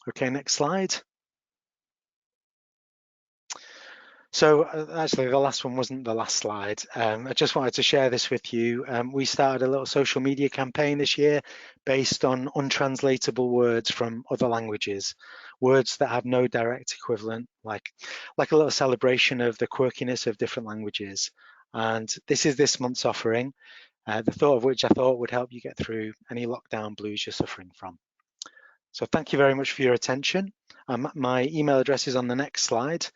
[SPEAKER 3] Okay, next slide. So actually, the last one wasn't the last slide. I just wanted to share this with you. We started a little social media campaign this year based on untranslatable words from other languages, words that have no direct equivalent, like a little celebration of the quirkiness of different languages. And this is this month's offering, the thought of which I thought would help you get through any lockdown blues you're suffering from. So thank you very much for your attention. My email address is on the next slide.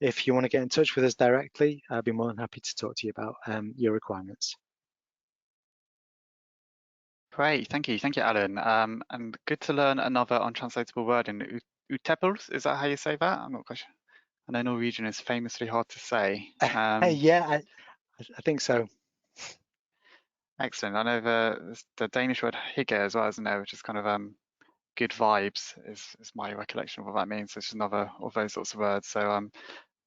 [SPEAKER 3] If you want to get in touch with us directly, I'd be more than happy to talk to you about your requirements.
[SPEAKER 1] Great, thank you, Alan. And good to learn another untranslatable word in Utepels. Is that how you say that? I'm not quite sure. I know Norwegian is famously hard to say.
[SPEAKER 3] Yeah, I think so.
[SPEAKER 1] Excellent. I know the Danish word hygge as well, isn't there, which is kind of good vibes is my recollection of what that means. It's just another of those sorts of words. So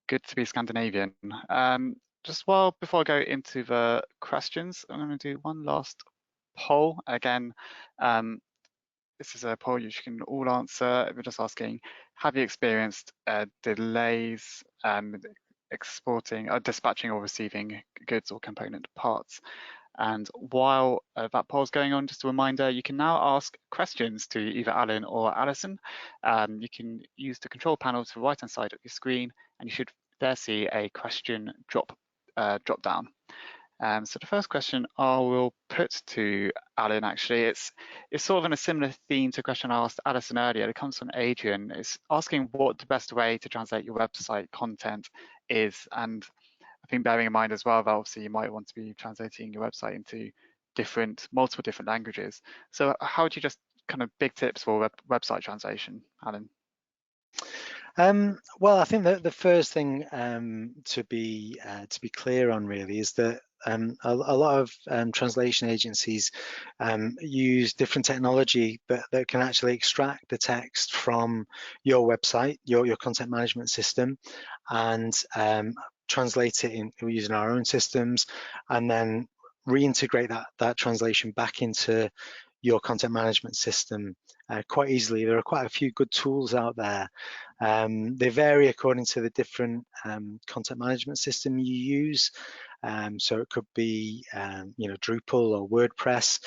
[SPEAKER 1] good to be Scandinavian. Just before I go into the questions, I'm going to do one last poll. Again, this is a poll you can all answer. We're just asking, have you experienced delays exporting, dispatching or receiving goods or component parts? And while that poll is going on, just a reminder, you can now ask questions to either Alan or Alison. You can use the control panel to the right-hand side of your screen, and you should there see a question drop down. So the first question I will put to Alan, actually, it's sort of in a similar theme to a question I asked Alison earlier. It comes from Adrian. It's asking what the best way to translate your website content is. And I think bearing in mind as well that obviously you might want to be translating your website into multiple different languages. So how would you just kind of big tips for website translation, Alan?
[SPEAKER 3] Well, I think that the first thing to be clear on really is that a lot of translation agencies use different technology that can actually extract the text from your website, your content management system, and translate it using our own systems, and then reintegrate that translation back into your content management system quite easily. There are quite a few good tools out there. They vary according to the different content management system you use. So it could be, Drupal or WordPress.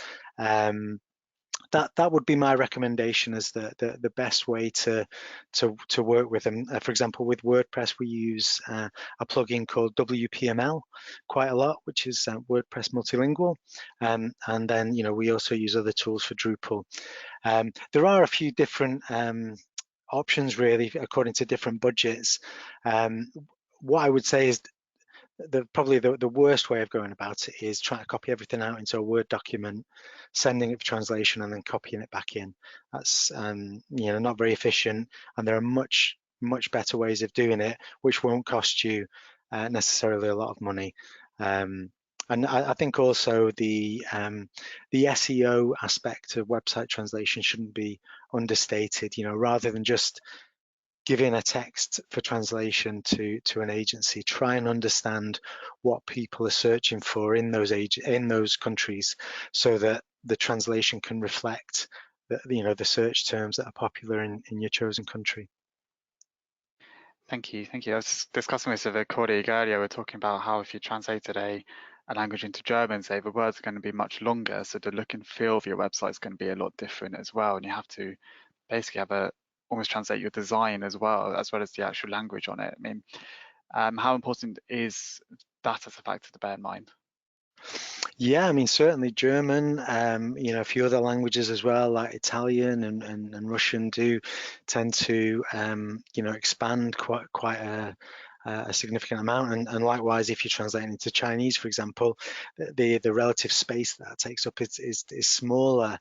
[SPEAKER 3] That would be my recommendation as the best way to work with them. For example, with WordPress, we use a plugin called WPML quite a lot, which is WordPress multilingual. And then, we also use other tools for Drupal. There are a few different options, according to different budgets. What I would say is probably the worst way of going about it is trying to copy everything out into a Word document, sending it for translation, and then copying it back in. That's not very efficient, and there are much better ways of doing it, which won't cost you necessarily a lot of money. And I think also the SEO aspect of website translation shouldn't be understated. Rather than just giving a text for translation to an agency, try and understand what people are searching for in those countries, so that the translation can reflect the search terms that are popular in your chosen country.
[SPEAKER 1] Thank you. I was discussing this with a colleague earlier. We're talking about how if you translated a language into German, say, the words are going to be much longer, so the look and feel of your website is going to be a lot different as well, and you have to basically almost translate your design as well as the actual language on it. I mean, how important is that as a factor to bear in mind?
[SPEAKER 3] Yeah, I mean, certainly German, a few other languages as well, like Italian and Russian do tend to, expand quite a significant amount. And likewise, if you're translating into Chinese, for example, the relative space that takes up is smaller.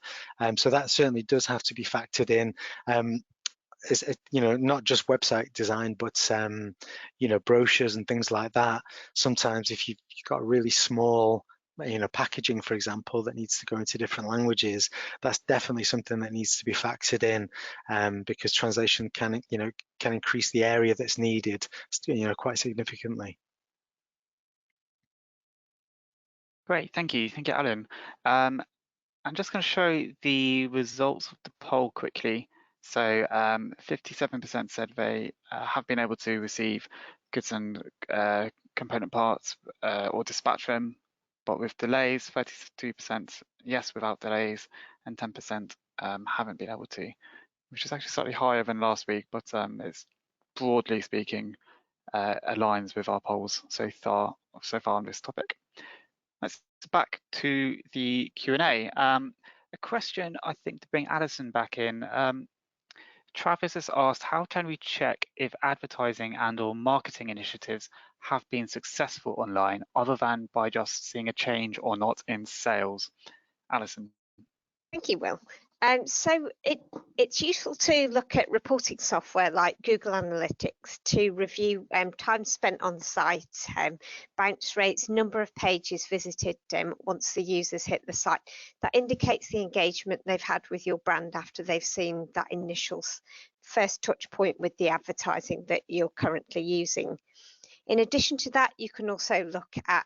[SPEAKER 3] So that certainly does have to be factored in. Not just website design, but brochures and things like that. Sometimes if you've got really small packaging, for example, that needs to go into different languages, that's definitely something that needs to be factored in, because translation can increase the area that's needed quite significantly.
[SPEAKER 1] Great, thank you, Alan. I'm just going to show the results of the poll quickly. So 57% said they have been able to receive goods and component parts or dispatch them, but with delays, 32% yes without delays, and 10% haven't been able to, which is actually slightly higher than last week, but it's broadly speaking aligns with our polls so far on this topic. Let's back to the Q&A. A question, I think, to bring Alison back in. Travis has asked, how can we check if advertising and or marketing initiatives have been successful online other than by just seeing a change or not in sales? Alison.
[SPEAKER 2] Thank you, Will. So it's useful to look at reporting software like Google Analytics to review time spent on the site, bounce rates, number of pages visited once the users hit the site. That indicates the engagement they've had with your brand after they've seen that initial first touch point with the advertising that you're currently using. In addition to that, you can also look at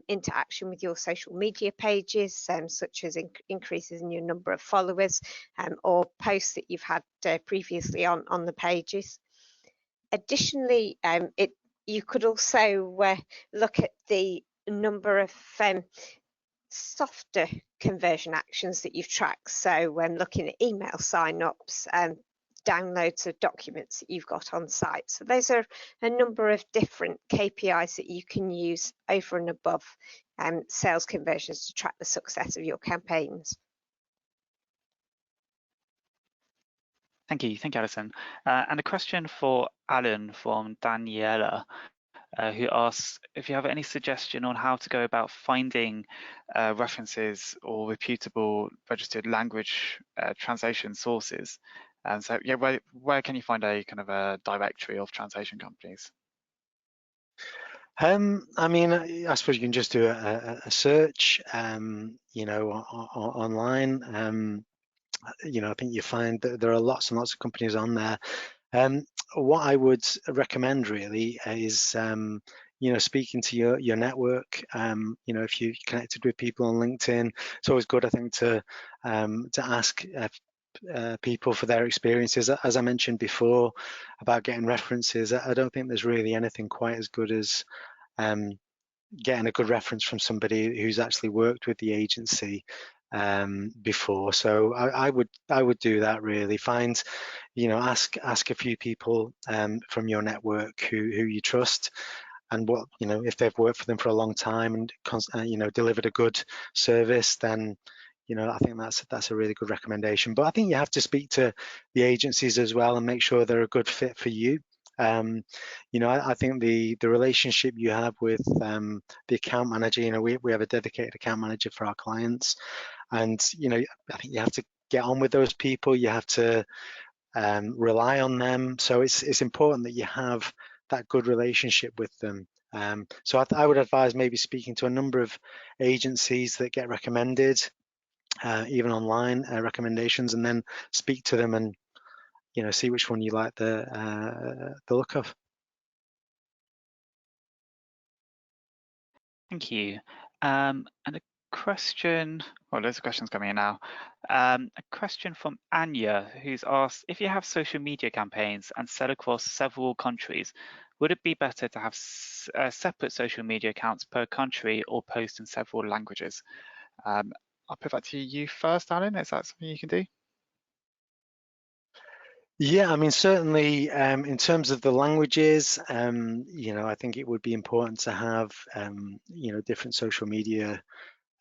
[SPEAKER 2] interaction with your social media pages, such as increases in your number of followers or posts that you've had previously on the pages. Additionally, you could also look at the number of softer conversion actions that you've tracked. So when looking at email sign-ups, downloads of documents that you've got on site. So those are a number of different KPIs that you can use over and above sales conversions to track the success of your campaigns.
[SPEAKER 1] Thank you, Alison. And a question for Alan from Daniela, who asks if you have any suggestion on how to go about finding references or reputable registered language translation sources. And so, yeah, where can you find a kind of a directory of translation companies?
[SPEAKER 3] I mean, I suppose you can just do a search, you know, online. You know, I think you find that there are lots and lots of companies on there. What I would recommend really is, you know, speaking to your network. You know, if you're connected with people on LinkedIn, it's always good, I think, to ask people for their experiences. As I mentioned before about getting references, I don't think there's really anything quite as good as getting a good reference from somebody who's actually worked with the agency before. So I would do that really. Find, you know, ask a few people from your network who you trust, and what, you know, if they've worked for them for a long time and you know, delivered a good service, then, you know, I think that's a really good recommendation. But I think you have to speak to the agencies as well and make sure they're a good fit for you. You know, I think the relationship you have with the account manager, you know, we have a dedicated account manager for our clients, and, you know, I think you have to get on with those people. You have to rely on them. So it's important that you have that good relationship with them. So I would advise maybe speaking to a number of agencies that get recommended, even online recommendations, and then speak to them and, you know, see which one you like the look of.
[SPEAKER 1] Thank you. And a question, well, loads of questions coming in now. A question from Anya, who's asked, if you have social media campaigns and sell across several countries, would it be better to have separate social media accounts per country or post in several languages? I'll put that to you first, Alan. Is that something you can do?
[SPEAKER 3] Yeah, I mean, certainly in terms of the languages, you know, I think it would be important to have, you know, different social media,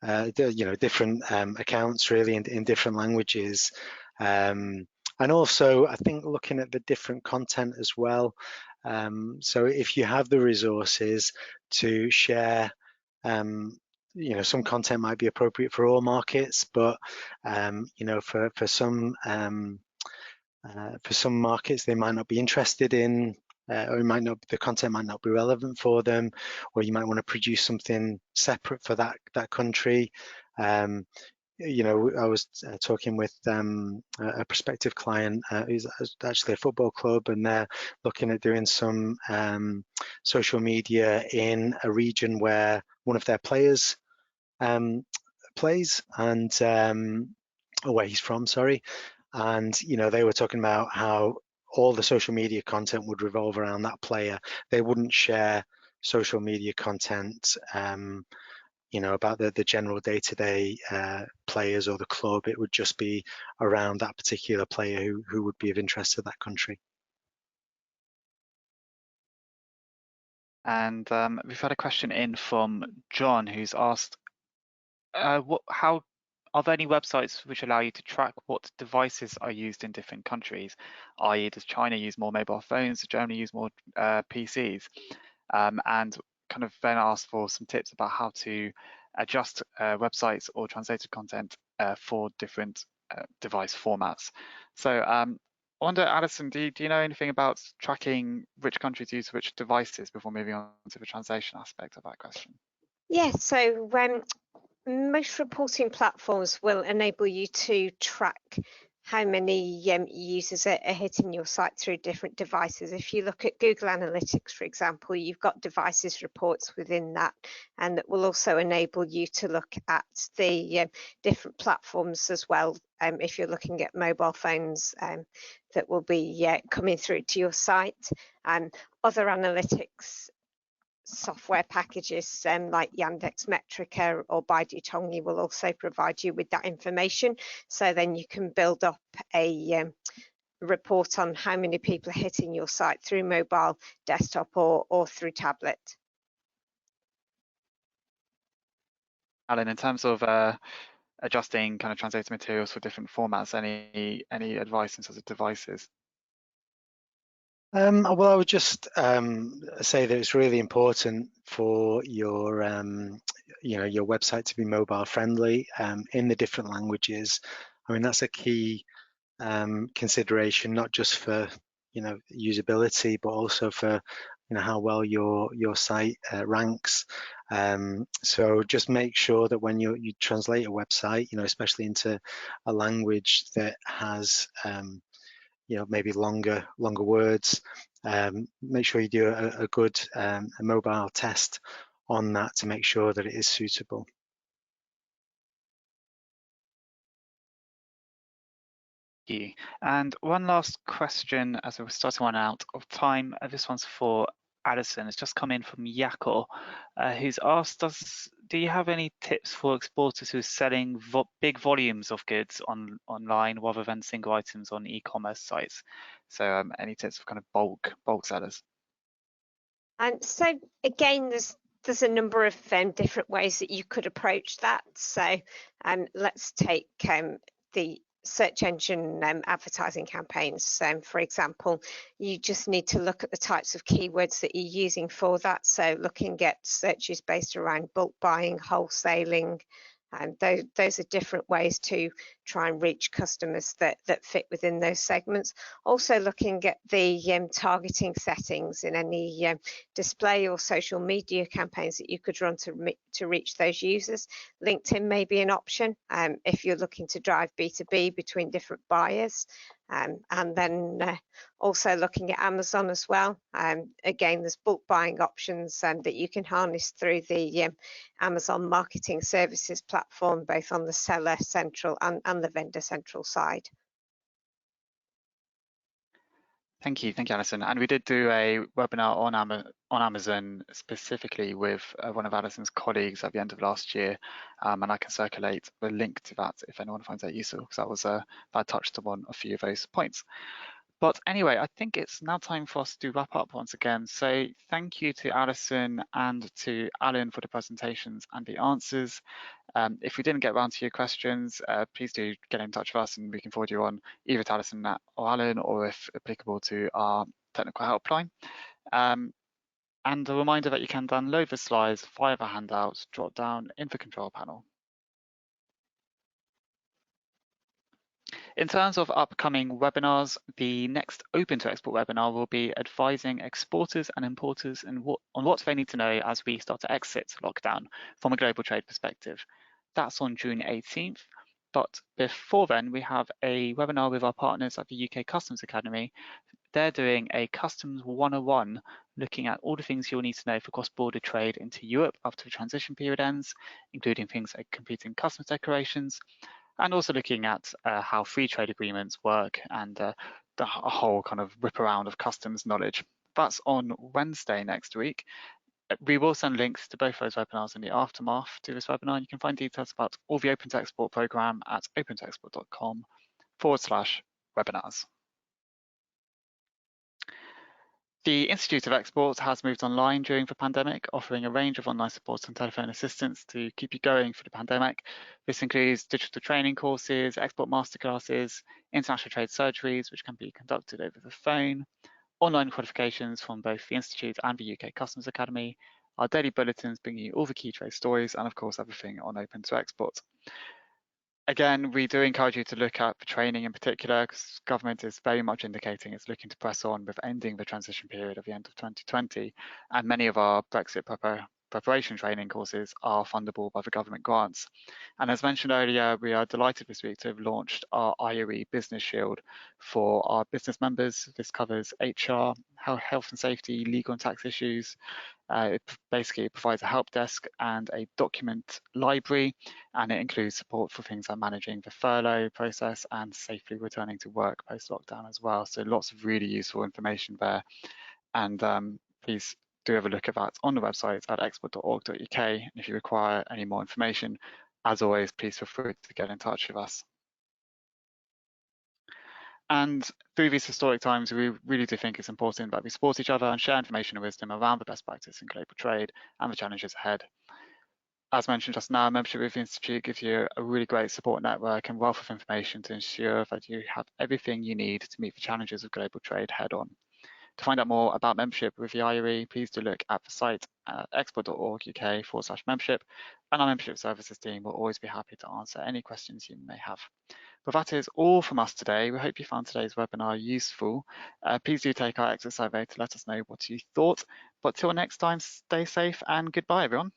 [SPEAKER 3] you know, different accounts really in different languages. And also, I think looking at the different content as well. So if you have the resources to share, you know, some content might be appropriate for all markets, but, you know, for some markets, they might not be interested in, or the content might not be relevant for them, or you might want to produce something separate for that country. You know, I was talking with a prospective client who's actually a football club, and they're looking at doing some social media in a region where one of their players plays, and or where he's from, sorry. And, you know, they were talking about how all the social media content would revolve around that player. They wouldn't share social media content, about the general day-to-day players or the club. It would just be around that particular player who would be of interest to that country.
[SPEAKER 1] And we've had a question in from John, who's asked, how are there any websites which allow you to track what devices are used in different countries? I.e., does China use more mobile phones? Does Germany use more PCs? And kind of then asked for some tips about how to adjust websites or translated content for different device formats. So I wonder, Alison, do you know anything about tracking which countries use which devices before moving on to the translation aspect of that question?
[SPEAKER 2] Yeah, so most reporting platforms will enable you to track how many users are hitting your site through different devices. If you look at Google Analytics, for example, you've got devices reports within that, and that will also enable you to look at the different platforms as well. If you're looking at mobile phones that will be coming through to your site, and other analytics software packages like Yandex Metrica or Baidu Tongyi will also provide you with that information. So then you can build up a report on how many people are hitting your site through mobile, desktop, or through tablet.
[SPEAKER 1] Alan, in terms of adjusting kind of translated materials for different formats, any advice in terms of devices?
[SPEAKER 3] Well, I would just say that it's really important for your your website to be mobile friendly in the different languages. I mean, that's a key consideration, not just for usability, but also for how well your site ranks. So just make sure that when you translate a website, especially into a language that has maybe longer words, make sure you do a good a mobile test on that to make sure that it is suitable.
[SPEAKER 1] And one last question as we're starting to run out of time. This one's for Alison. It's just come in from Yakor, who's asked us, do you have any tips for exporters who are selling big volumes of goods online rather than single items on e-commerce sites? So any tips for kind of bulk sellers?
[SPEAKER 2] And so again, there's a number of different ways that you could approach that. So let's take the search engine advertising campaigns. For example, you just need to look at the types of keywords that you're using for that. So looking at searches based around bulk buying, wholesaling, and those are different ways to try and reach customers that fit within those segments. Also looking at the targeting settings in any display or social media campaigns that you could run to reach those users. LinkedIn may be an option if you're looking to drive B2B between different buyers. And then also looking at Amazon as well. Again, there's bulk buying options that you can harness through the Amazon Marketing Services platform, both on the Seller Central and the Vendor Central side.
[SPEAKER 1] Thank you, Alison. And we did do a webinar on Amazon specifically with one of Alison's colleagues at the end of last year, and I can circulate the link to that if anyone finds that useful, because that touched upon a few of those points. But anyway, I think it's now time for us to wrap up once again. So thank you to Alison and to Alan for the presentations and the answers. If we didn't get around to your questions, please do get in touch with us and we can forward you on either to Alison or Alan, or if applicable to our technical helpline. And a reminder that you can download the slides via the handouts drop down in the control panel. In terms of upcoming webinars, the next Open to Export webinar will be advising exporters and importers on what they need to know as we start to exit lockdown from a global trade perspective. That's on June 18th. But before then, we have a webinar with our partners at the UK Customs Academy. They're doing a Customs 101, looking at all the things you'll need to know for cross-border trade into Europe after the transition period ends, including things like completing customs declarations, and also looking at how free trade agreements work and a whole kind of whip around of customs knowledge. That's on Wednesday next week. We will send links to both those webinars in the aftermath to this webinar. You can find details about all the Open to Export program at open2export.com/webinars. The Institute of Export has moved online during the pandemic, offering a range of online support and telephone assistance to keep you going through the pandemic. This includes digital training courses, export masterclasses, international trade surgeries, which can be conducted over the phone, online qualifications from both the Institute and the UK Customs Academy, our daily bulletins bringing you all the key trade stories, and of course everything on Open to Export. Again, we do encourage you to look at the training in particular, because government is very much indicating it's looking to press on with ending the transition period at the end of 2020, and many of our Brexit preparation training courses are fundable by the government grants. And as mentioned earlier, we are delighted this week to have launched our IOE Business Shield for our business members. This covers HR, health and safety, legal and tax issues. It basically provides a help desk and a document library, and it includes support for things like managing the furlough process and safely returning to work post-lockdown as well. So lots of really useful information there. And please do have a look at that on the website at export.org.uk. And if you require any more information, as always, please feel free to get in touch with us. And through these historic times, we really do think it's important that we support each other and share information and wisdom around the best practice in global trade and the challenges ahead. As mentioned just now, membership with the Institute gives you a really great support network and wealth of information to ensure that you have everything you need to meet the challenges of global trade head on. To find out more about membership with the IOE, please do look at the site at export.org.uk/membership, and our membership services team will always be happy to answer any questions you may have. But that is all from us today. We hope you found today's webinar useful. Please do take our exit survey to let us know what you thought. But till next time, stay safe and goodbye, everyone.